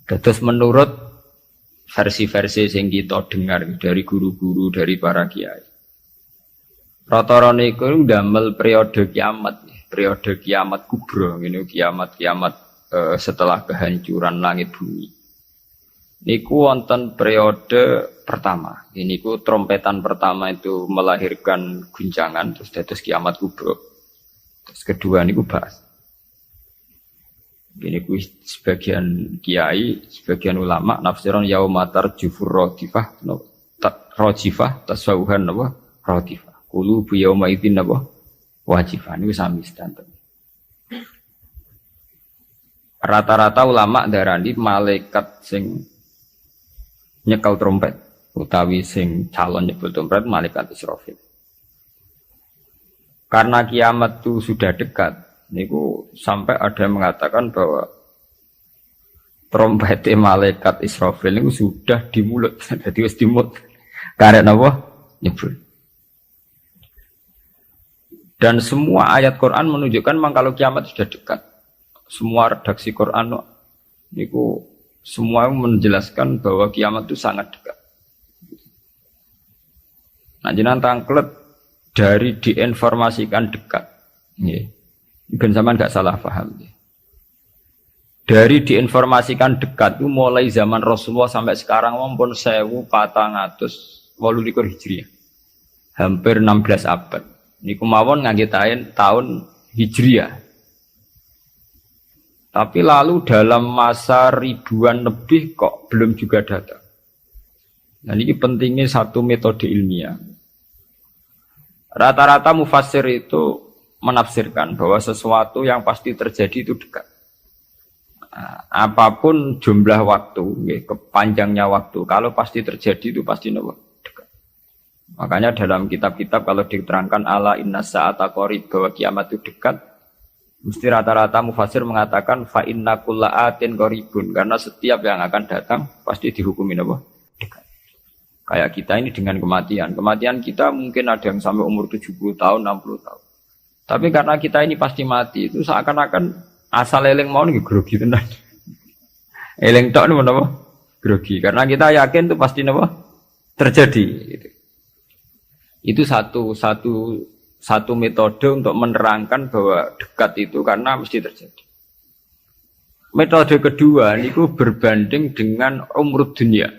Terus menurut versi-versi yang kita dengar dari guru-guru, dari para kiai, rata-rata niku ndamel periode kiamat kubra, ini kiamat setelah kehancuran langit bumi. Niku wonten periode pertama. Ini ku trompetan pertama itu melahirkan guncangan, terus dados kiamat kubra. Terus kedua niku bahas. Ini ku sebagian kiai, sebagian ulama nafsiran yaumatar jufur rodifah, rojifah tasawuhan apa rodifah. Kulu bu yauma idzin apa wajifah. Ini sami standar. Rata-rata ulama darani malaikat sing nyekel trompet utawi sing calon nyebut trompet malaikat Israfil. Karena kiamat itu sudah dekat, niku sampai ada yang mengatakan bahwa trompet malaikat Israfil niku sudah di mulut, jadi wis di mulut. Karek napa? Nyebut. Dan semua ayat Quran menunjukkan memang kalau kiamat sudah dekat. Semua redaksi Quran niku semua menjelaskan bahwa kiamat itu sangat dekat. Nah, jenengan tangklet dari diinformasikan dekat. Nggih. Ben sampean gak salah paham. Dari diinformasikan dekat itu mulai zaman Rasulullah sampai sekarang mumpun 1428 Hijriah. Hampir 16 abad. Niku mawon ngangge tahun Hijriah. Tapi lalu dalam masa ribuan lebih kok belum juga datang. Nah ini pentingnya satu metode ilmiah. Rata-rata mufassir itu menafsirkan bahwa sesuatu yang pasti terjadi itu dekat. Nah, apapun jumlah waktu, kepanjangnya waktu, kalau pasti terjadi itu pasti dekat. Makanya dalam kitab-kitab kalau diterangkan ala inna sa'ata qarib bahwa kiamat itu dekat, mesti rata-rata mufassir mengatakan fa inna kulla atin qaribun, karena setiap yang akan datang pasti dihukumin apa? Dekat. Kayak kita ini dengan kematian. Kematian kita mungkin ada yang sampai umur 70 tahun, 60 tahun. Tapi karena kita ini pasti mati, itu seakan-akan asal eling mau nih grogi tenan. Eling tok niku napa? Grogi. Karena kita yakin itu pasti napa? Terjadi gitu. Itu satu metode untuk menerangkan bahwa dekat itu karena mesti terjadi. Metode kedua niku berbanding dengan umur dunia.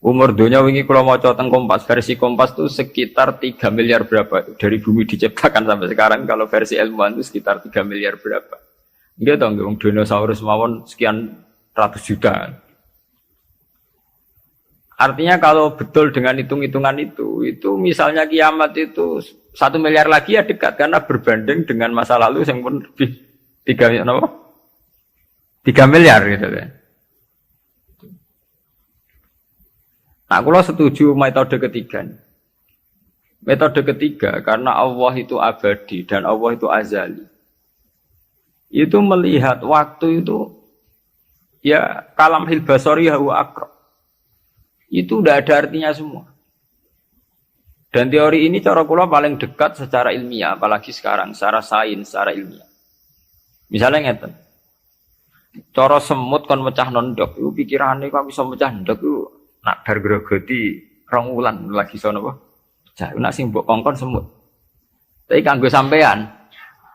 Umur dunia wingi kula maca teng Kompas, versi Kompas itu sekitar 3 miliar berapa dari bumi diciptakan sampai sekarang, kalau versi ilmuwan itu sekitar 3 miliar berapa. Nggih to nggih wong dinosaurus mawon sekian ratus juta. Artinya kalau betul dengan hitung-hitungan itu misalnya kiamat itu 1 miliar lagi ya dekat, karena berbanding dengan masa lalu yang pun lebih 3 miliar gitu kan. Nah, kalau setuju metode ketiga. Metode ketiga karena Allah itu abadi dan Allah itu azali. Itu melihat waktu itu ya kalamhil basari huwa aqrab. Itu udah ada artinya semua. Dan teori ini cara kula paling dekat secara ilmiah, apalagi sekarang, secara sains, secara ilmiah. Misalnya ngeten. Cara semut kon mecah nondok, itu pikirannya kok bisa mecah nondok itu nak bar grogoti 2 wulan lagi sono apa? Pecah. Nak sing mbok kongkon semut. Tapi kanggo sampean,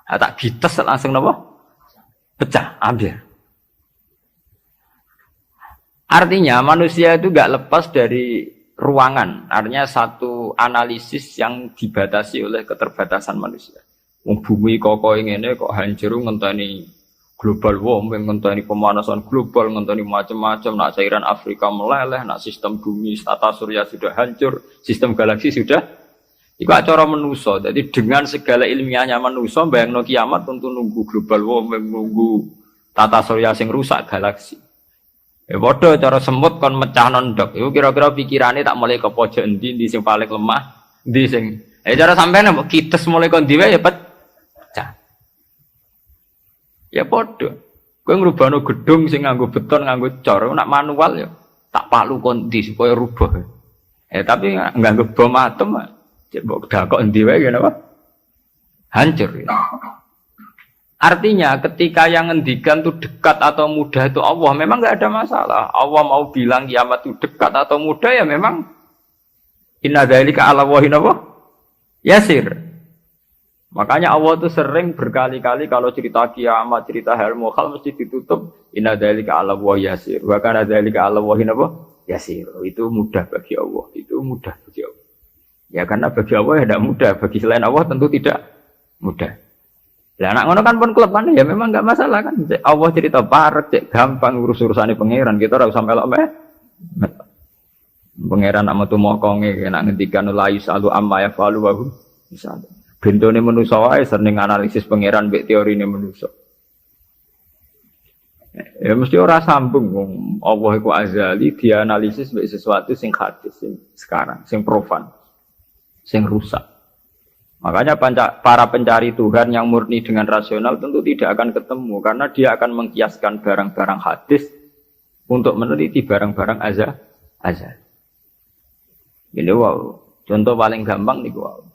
tak gites langsung napa? Pecah, ambil. Artinya manusia itu gak lepas dari ruangan. Artinya satu analisis yang dibatasi oleh keterbatasan manusia. Bumi kok ngene kok hancur ngenteni global warming, ngenteni pemanasan global, ngenteni macam-macam. Nak cairan Afrika meleleh, nak sistem bumi tata surya sudah hancur, sistem galaksi sudah. Iku acara manusia. Jadi dengan segala ilmiahnya manusia, bayangno kiamat tentu nunggu global warming, nunggu tata surya sing rusak galaksi. Padha cara semut kon mecah nondok. Iku kira-kira pikirane tak mulai ke pojok endi sing paling lemah, endi sing. Cara sampean mbok kites mulai kon diwe ya pecah. Ya padha. Kowe ngrubahno gedung sing nganggo beton, nganggo cor, nak manual ya tak palu kon ndi supaya rubah. Tapi nganggo bom atom, mbok dakok endi wae ya napa? Hancur. Ya. Artinya ketika yang ngendikan itu dekat atau mudah itu Allah, memang nggak ada masalah. Allah mau bilang kiamat itu dekat atau mudah ya memang inna dzalika 'ala Allahi yasir. Makanya Allah itu sering berkali-kali kalau cerita kiamat, cerita hal mukhal mesti ditutup inna dzalika 'ala Allahi yasir. Wa kana dzalika 'ala Allahi yasir. Itu mudah bagi Allah, itu mudah bagi Allah. Ya karena bagi Allah ya tidak mudah, bagi selain Allah tentu tidak mudah. Lah anak ngono kan pun kelepan ya memang enggak masalah kan. Allah cerita parek cek gampang urus-urusane pangeran, kita ora usah melok meh. Pangeran nak metu mokonge nak ngendikan la yusalu amma yafalu wa hum yusalu. Bentone manusa wae sering analisis pangeran mbek teorine manusa. Ya mesti ora sambung wong Allah iku azali dianalisis mbek sesuatu sing hadis sing sekarang, sing profan, sing rusak. Makanya para pencari Tuhan yang murni dengan rasional tentu tidak akan ketemu karena dia akan mengkiaskan barang-barang hadis untuk meneliti barang-barang azal. Ini wow, contoh paling gampang nih wow.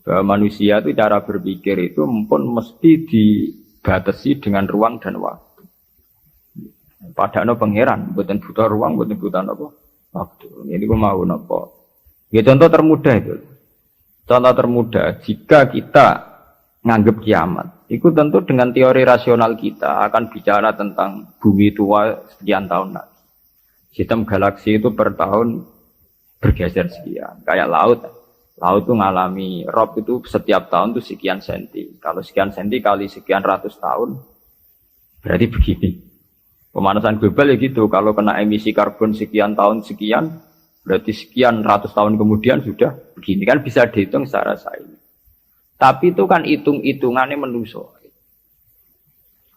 Bahwa manusia itu cara berpikir itu pun mesti dibatasi dengan ruang dan waktu. Padahal pangeran, bukan butuh ruang, bukan butuh apa waktu. Ini gue mau apa? Ya contoh termudah itu. Contoh termudah, jika kita nganggap kiamat, itu tentu dengan teori rasional kita akan bicara tentang bumi tua sekian tahun lagi. Sistem galaksi itu per tahun bergeser sekian. Kayak laut itu ngalami rob itu setiap tahun itu sekian senti. Kalau sekian senti kali sekian ratus tahun, berarti begini. Pemanasan global ya gitu, kalau kena emisi karbon sekian tahun sekian, berarti sekian ratus tahun kemudian sudah begini kan bisa dihitung secara sains. Tapi itu kan hitung-hitungannya manusia.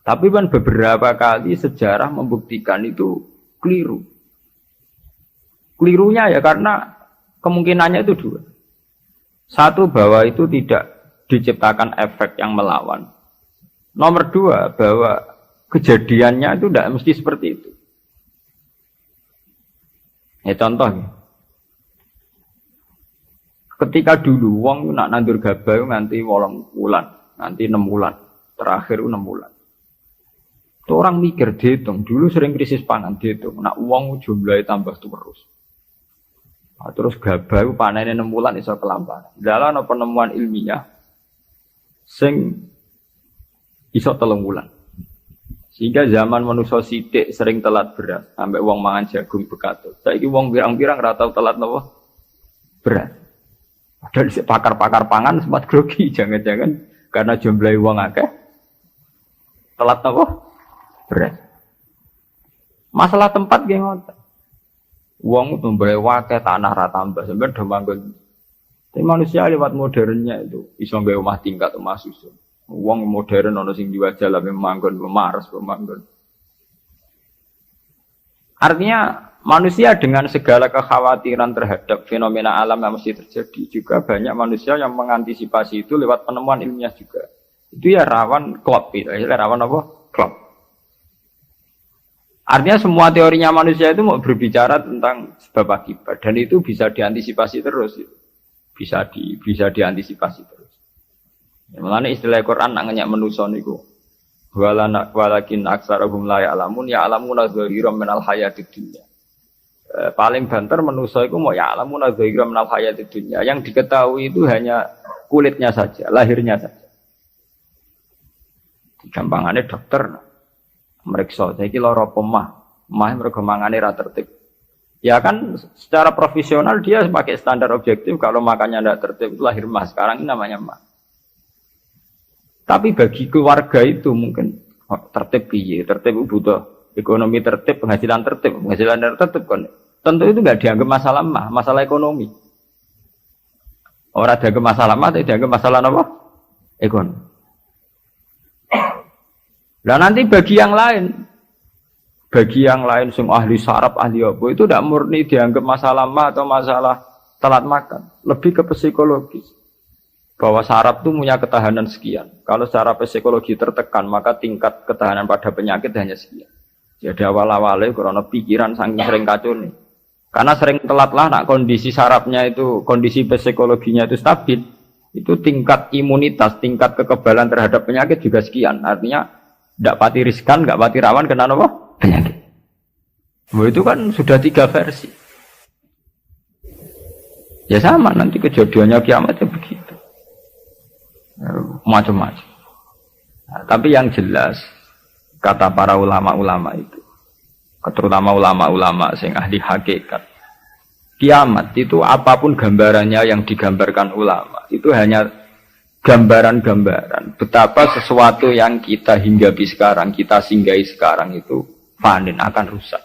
Tapi kan beberapa kali sejarah membuktikan itu keliru. Kelirunya ya karena kemungkinannya itu dua. Satu bahwa itu tidak diciptakan efek yang melawan. Nomor dua bahwa kejadiannya itu tidak mesti seperti itu. Ya contoh. Ketika dulu wong nak nandur gabah nganti 8 bulan, nanti 6 bulan, terakhir 6 bulan. Itu orang mikir dihitung, dulu sering krisis pangan dihitung, nak wong jumlahnya tambah terus. Nah, terus gabah panennya 6 bulan iso kelamparan. Dalam penemuan ilmiah sing iso 3 bulan. Sehingga zaman manusia sithik sering telat beras, sampai wong mangan jagung bekatut. Saiki wong pirang-pirang ora tau telat napa? Beras. Padahal pakar-pakar pangan sempat grogi, jangan-jangan karena jumlah uang akeh telat apa? Beras. Masalah tempat nggih ngoten. Wong jumlah akeh tanah ra tambah sampeyan do manggon. Tapi manusia lewat modernnya itu iso nggawe omah tingkat omah susun. Wong modern ana sing diwajah lah manggon memaras manggon. Artinya manusia dengan segala kekhawatiran terhadap fenomena alam yang mesti terjadi juga banyak manusia yang mengantisipasi itu lewat penemuan ilmiah juga. Itu ya rawan klop itu, rawan apa? Klop. Artinya semua teorinya manusia itu mau berbicara tentang sebab akibat dan itu bisa diantisipasi terus. Bisa diantisipasi terus. Ya, makanya istilah Quran nak ngenyak manusia niku. Walakin aksarahum la ya'lamun ya'lamuna dhahiran minal hayatid dunya. Paling banter manusia itu mau ya'lamuna dhahiran minal hayatid dunya. Yang diketahui itu hanya kulitnya saja, lahirnya saja. Gampangannya dokter meriksa, saiki lara pemah mereka mangane ra tertib. Ya kan secara profesional dia pakai standar objektif kalau makannya tidak tertib itu lahir mah. Sekarang ini namanya mah. Tapi bagi keluarga itu mungkin tertib piye? Tertib butuh ekonomi tertib, penghasilan tertib kan. Tentu itu enggak dianggap masalah mah, masalah ekonomi. Orang dianggap masalah mah, tapi dianggap masalah apa? Ekonomi. Nah nanti bagi yang lain sing ahli saraf, ahli apa itu tidak murni dianggap masalah mah atau masalah telat makan, lebih ke psikologis. Bahwa saraf itu punya ketahanan sekian. Kalau secara psikologi tertekan, maka tingkat ketahanan pada penyakit hanya sekian. Jadi awal-awalnya karena pikiran saking sering kacau nih. Karena sering telat lah, nak kondisi sarafnya itu, kondisi psikologinya itu stabil, Itu tingkat imunitas, tingkat kekebalan terhadap penyakit juga sekian. Artinya tidak pati riskan, nggak pati rawan kena apa? Penyakit. Itu kan sudah 3 versi. Ya sama nanti kejadiannya kiamatnya begitu. Macam-macam. Nah, tapi yang jelas kata para ulama-ulama itu, terutama ulama-ulama sing ahli hakikat, kiamat itu apapun gambarannya yang digambarkan ulama itu hanya gambaran-gambaran betapa sesuatu yang kita hinggapi sekarang, kita singgahi sekarang itu fanin, akan rusak.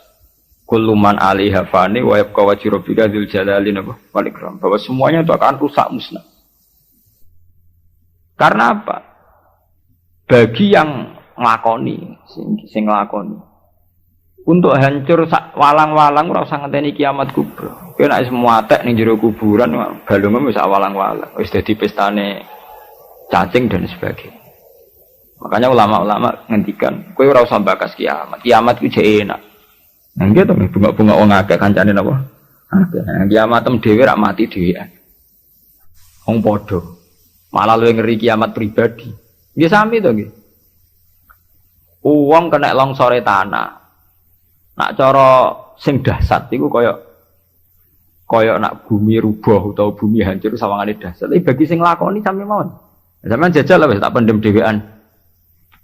Kullu man 'alaiha fani wa yabqa wajhu rabbika dzul jalali wal ikram. Bahwa semuanya itu akan rusak musnah. Karena apa? Bagi yang nglakoni, sing nglakoni. Untuk hancur walang-walang ora usah ngenteni kiamat kubra. Kowe nek semua atek ning jero kuburan balungmu wis walang-walang, wis dadi pestane cacing dan sebagainya. Makanya ulama-ulama ngendikan, kowe ora usah bakas kiamat. Kiamat ku jek enak. Nah, gitu, bunga-bunga wong akeh kancane napa? Akeh. Kiamat tem dhewe rak mati dhewean. Wong padha. Malah luwih ngeri kiamat pribadi. Nggih sami to nggih. Wong kena longsore tanah. Nak cara sing dahsyat iku kaya nak bumi rubuh utawa bumi hancur sawangane dahsyat. Tapi bagi sing lakoni sami mawon. Sampeyan jajal lah wis tak pendem dhewean.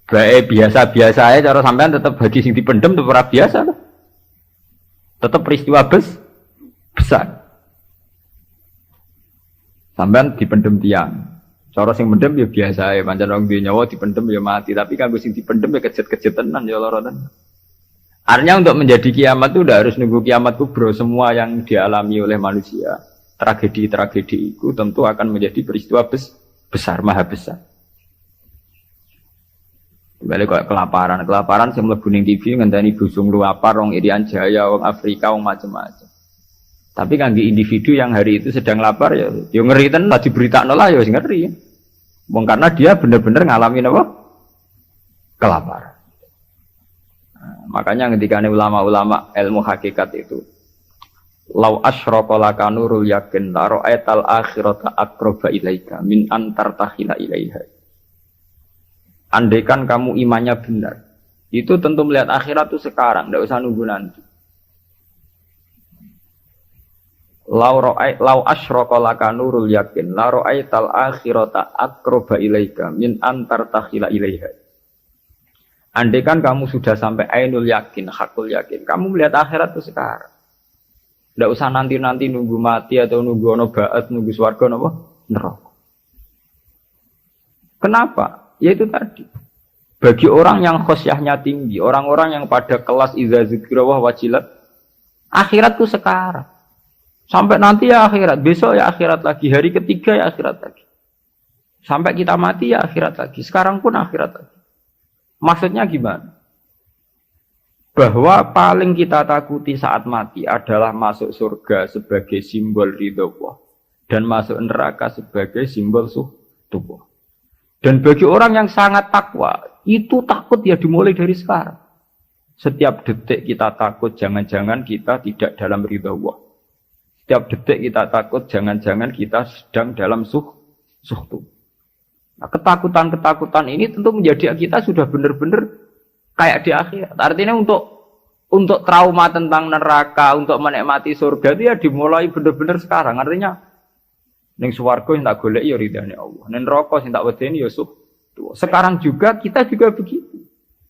Bae biasa-biasa ae cara sampean tetep bagi sing dipendem tetep ora biasa to. Tetap peristiwa besar. Sampean dipendem tiang. Cara sing mendem ya biasa ya, pancen wong duwe nyawa dipendem ya mati, tapi kanggo sing dipendem ya kejet-kejet tenan ya lara tenan. Artinya untuk menjadi kiamat itu udah harus nunggu kiamat kubro. Semua yang dialami oleh manusia, tragedi-tragedi itu tentu akan menjadi peristiwa besar, maha besar. Balik kok kelaparan sing mlebu ning TV ngenteni busung luapar wong Irian Jaya, wong Afrika, wong macam-macam. Tapi kangge individu yang hari itu sedang lapar ya ngeri tenan lah diberitakno lah ya wis ngeri. Wong karena dia benar-benar ngalamin apa? Kelaparan. Nah, makanya ketika ulama-ulama ilmu hakikat itu lau asyraqa laka nurul yakin la ra'aital akhirata aqraba ilaika min antar tahila ilaiha. Andaikan kamu imannya benar, itu tentu melihat akhirat itu sekarang, tidak usah nunggu nanti. Lau asyraqa laka nurul yakin, la ra'aital akhirata aqraba ilaika min antar takhila ilaiha. Andaikan kamu sudah sampai ainul yakin, hakul yakin, kamu melihat akhirat itu sekarang. Tidak usah nanti-nanti nunggu mati atau nunggu ono ba'at, nunggu swarga napa neraka. Kenapa? Yaitu tadi, bagi orang yang khosyahnya tinggi, orang-orang yang pada kelas idza dzikra wa wajilat, akhirat itu sekarang. Sampai nanti ya akhirat, besok ya akhirat lagi, hari ketiga ya akhirat lagi. Sampai kita mati ya akhirat lagi, sekarang pun akhirat lagi. Maksudnya gimana? Bahwa paling kita takuti saat mati adalah masuk surga sebagai simbol ridho Allah dan masuk neraka sebagai simbol suhtu. Dan bagi orang yang sangat takwa, itu takut ya dimulai dari sekarang. Setiap detik kita takut, jangan-jangan kita tidak dalam ridha Allah. Setiap detik kita takut, jangan-jangan kita sedang dalam suhtu. Nah, ketakutan-ketakutan ini tentu menjadi kita sudah benar-benar kayak di akhirat. Artinya untuk trauma tentang neraka, untuk menikmati surga itu ya dimulai benar-benar sekarang. Artinya ning swarga sing tak golek ya ridane Allah. Ning neraka sing tak wedeni ya suhtu. Sekarang juga kita juga begitu.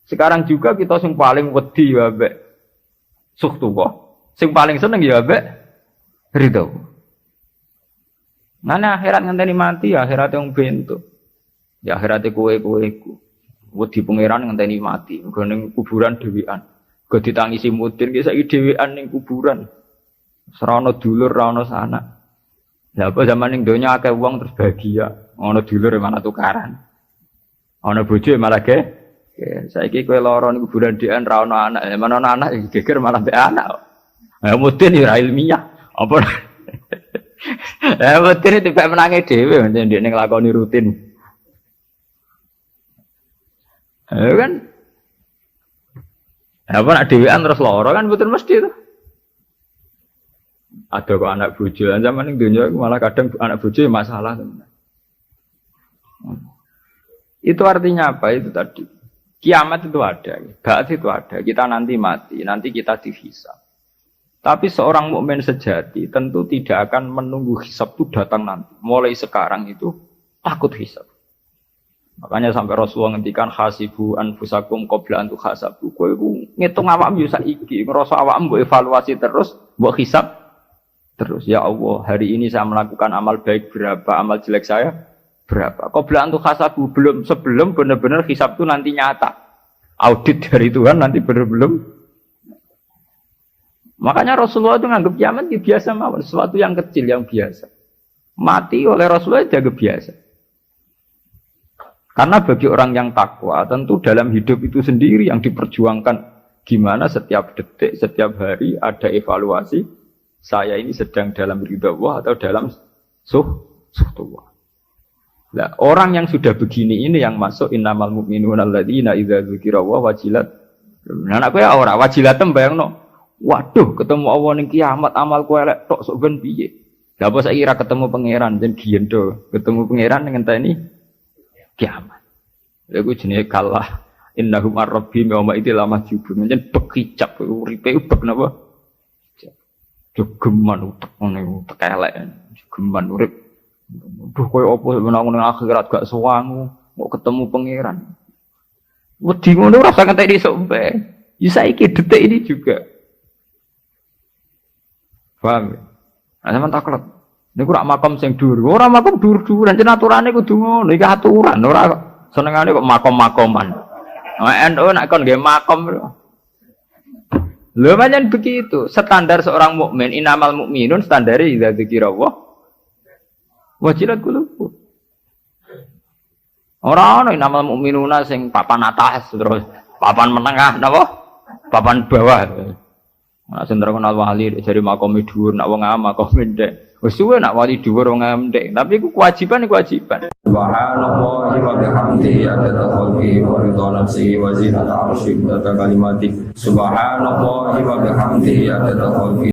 Sekarang juga kita sing paling wedi ya mbek suhtu kok. Sing paling seneng ya mbek ridho. Nane akhirat ngenteni mati ya akhirat yang bentuk. Ya akhirat kowe iku. Wedi pangeran ngenteni mati. Nggo ning kuburan dhewean. Nggo ditangisi mudin ki saiki dhewean ning kuburan. Serana dulur ra ono sanak. Lah apa zaman ning donya akeh wong terus bahagia, ana dulur malah tukaran. Ana bojo malah saiki kowe lara ning kuburan dhewean ra ono anak, mana ana anak geger malah mbek anak. Mudin ya ilmiah. Apa? Mudin itu pek menange dhewe ndek ning nglakoni rutin. Kan apa nak dhewean terus lara kan mboten mesti to. Ada kok anak bojo, zaman ning dunia malah kadang anak bojo masalah tenan. Itu artinya apa? Itu tadi. Kiamat itu ada, ba'ats itu ada. Kita nanti mati, nanti kita dihisab. Tapi seorang mukmin sejati tentu tidak akan menunggu hisab itu datang nanti. Mulai sekarang itu takut hisab. Makanya sampai Rasulullah ngendikan hasibu anfusakum qabla an tuhasabu. Kowe iku ngitung awakmu yo saiki, ngrasa awakmu mbok evaluasi terus, mbok hisab terus. Ya Allah, hari ini saya melakukan amal baik berapa, amal jelek saya berapa. Qabla an tuhasabu, sebelum benar-benar hisab itu nanti nyata. Audit dari Tuhan nanti belum. Makanya Rasulullah itu nganggap kiamat itu biasa mawon, sesuatu yang kecil yang biasa. Mati oleh Rasulullah dianggap biasa. Karena bagi orang yang takwa, tentu dalam hidup itu sendiri yang diperjuangkan. Gimana setiap detik, setiap hari ada evaluasi. Saya ini sedang dalam ridha Allah atau dalam suhtullah. Nah, orang yang sudah begini ini yang masuk innamal mu'minuna alladzina idza dzukirallahu wajilat. Nah, aku ya ora wajilatem bayangno. Waduh, ketemu Allah ning kiamat amalku elek tok sok ben piye. Lah apa saiki ra ketemu pangeran jen giendo. Ketemu pangeran ngenteni kiamat. Iku jenenge kalah innahum ar-rabbihim yawma idzil mahjubun. Njen bekicap uripe ubek napa? Jogeman utek ngene utek elek. Jogeman urip. Duh koyo apa menang ning akhirat gak suwangu, kok ketemu pangeran. Wedi ngono ora usah ngentek esuk mpe. Ya saiki detik ini juga. Paham? Nah, sampean taklet. Niku rak makam sing dhuwur. Ora makam dhuwur-dhuwuran, jan aturane kudu ngono. Iki aturan, ora senengane kok makom-makoman. NU nek kon nggih makom. Lho pancen begitu. Standar seorang mukmin, innamal mukminun standare idza dzikirallah wajilat qulubuhum. Ora ana innamal mukminuna sing papan atas terus papan menengah napa? Papan bawah. Nek sing terkenal wali dari makome dhuwur, nek wong am makome ndek. Wis suwe nek wali dhuwur wong am ndek, tapi iku kewajiban. Subhanallah wa bihamdihi adada khalqihi wa ridha nafsihi wa zinata 'arsyihi wa kalimatihi. Subhanallah wa bihamdihi adada khalqihi